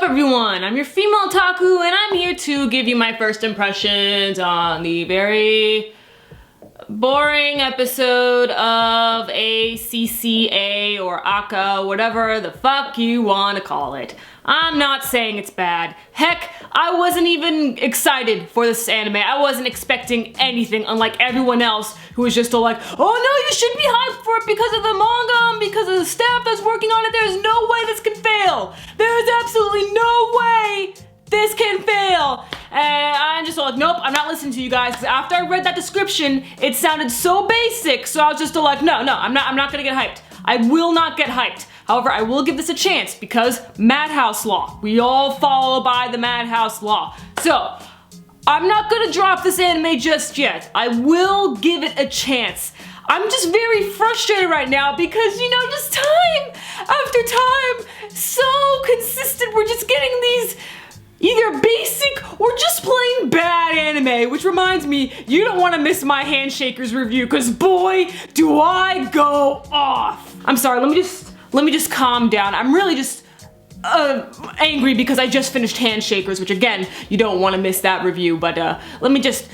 up everyone? I'm your female otaku and I'm here to give you my first impressions on the very boring episode of ACCA or ACA, whatever the fuck you want to call it. I'm not saying it's bad. Heck, I wasn't even excited for this anime. I wasn't expecting anything, unlike everyone else who was just all like, oh no, you should be hyped for it because of the manga and because of the staff that's working on it. There's no way this can fail. There is absolutely no way this can fail. And I'm just like, nope, I'm not listening to you guys. Because after I read that description, it sounded so basic. So I was just like, no, I'm not gonna get hyped. I will not get hyped. However, I will give this a chance because Madhouse Law. We all follow by the Madhouse Law. So, I'm not gonna drop this anime just yet. I will give it a chance. I'm just very frustrated right now because, you know, just time after time, so consistent, we're just getting these either basic or just plain bad anime, which reminds me, you don't want to miss my Handshakers review, because boy, do I go off. I'm sorry, let me just calm down. I'm really just angry because I just finished Handshakers, which again, you don't want to miss that review, but let me just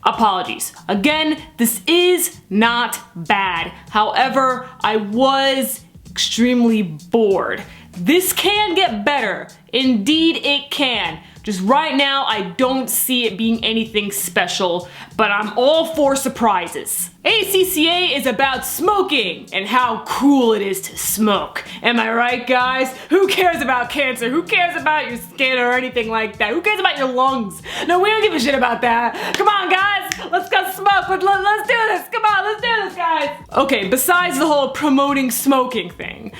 apologies. Again, this is not bad. However, I was extremely bored. This can get better. Indeed, it can. Just right now, I don't see it being anything special, but I'm all for surprises. ACCA is about smoking and how cool it is to smoke. Am I right, guys? Who cares about cancer? Who cares about your skin or anything like that? Who cares about your lungs? No, we don't give a shit about that. Come on, guys, let's go smoke. Let's do this. Come on, let's do this, guys. Okay, besides the whole promoting smoking thing,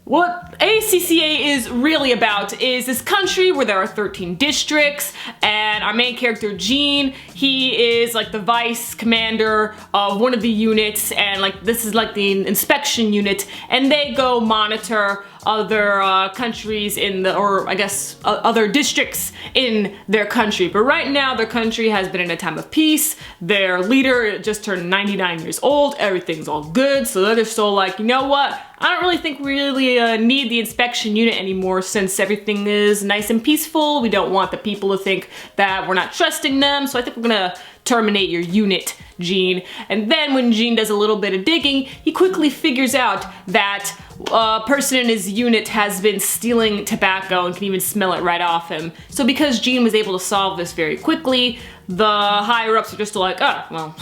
what ACCA is really about is this country where there are 13 districts, and our main character, Jean, he is like the vice commander of one of the units, and like this is like the inspection unit, and they go monitor other countries in the, or I guess other districts in their country. But right now their country has been in a time of peace. Their leader just turned 99 years old. Everything's all good. So they're just so like, you know what? I don't really think we really need the inspection unit anymore since everything is nice and peaceful. We don't want the people to think that we're not trusting them. So I think we're gonna terminate your unit, Jean. And then when Jean does a little bit of digging, he quickly figures out that a person in his unit has been stealing tobacco and can even smell it right off him. So because Jean was able to solve this very quickly, the higher-ups are just like, oh, well,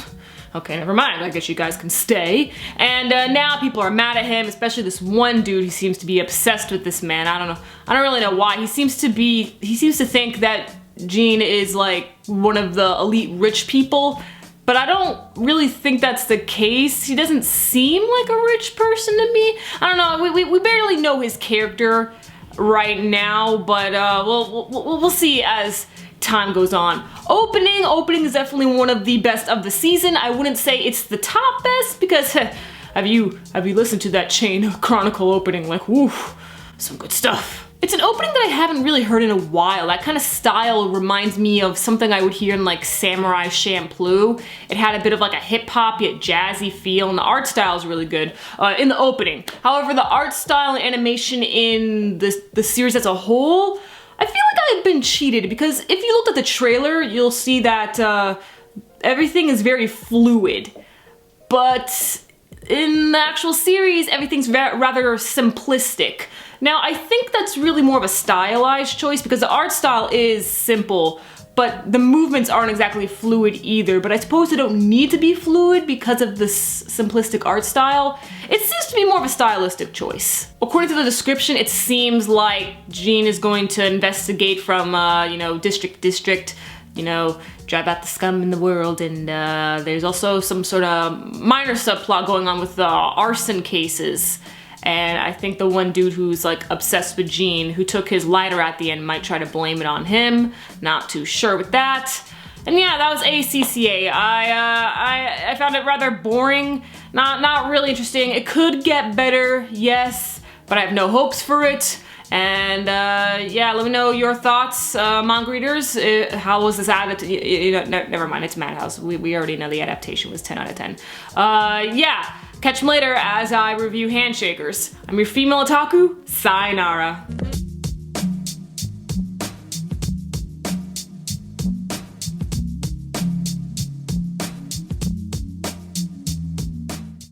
okay, never mind, I guess you guys can stay. And now people are mad at him, especially this one dude who seems to be obsessed with this man. I don't really know why. He seems to think that Jean is like one of the elite rich people, but I don't really think that's the case. He doesn't seem like a rich person to me. I don't know, we barely know his character right now, but we'll see as time goes on. Opening is definitely one of the best of the season. I wouldn't say it's the top best because have you listened to that Chain Chronicle opening? Like, woo, some good stuff. It's an opening that I haven't really heard in a while. That kind of style reminds me of something I would hear in like Samurai Champloo. It had a bit of like a hip-hop yet jazzy feel, and the art style is really good in the opening. However, the art style and animation in the series as a whole, I feel like I've been cheated, because if you looked at the trailer, you'll see that everything is very fluid. But in the actual series, everything's rather simplistic. Now, I think that's really more of a stylized choice because the art style is simple, but the movements aren't exactly fluid either. But I suppose they don't need to be fluid because of this simplistic art style. It seems to be more of a stylistic choice. According to the description, it seems like Jean is going to investigate from, you know, district to district, you know, drive out the scum in the world, and there's also some sort of minor subplot going on with the arson cases. And I think the one dude who's like obsessed with Jean, who took his lighter at the end, might try to blame it on him. Not too sure with that. And yeah, that was ACCA. I found it rather boring, not really interesting. It could get better, yes, but I have no hopes for it. And yeah, let me know your thoughts, manga readers. How was this adaptation? Never mind, it's Madhouse. We already know the adaptation was 10 out of 10. Yeah. Catch me later as I review Handshakers. I'm your female otaku, sayonara.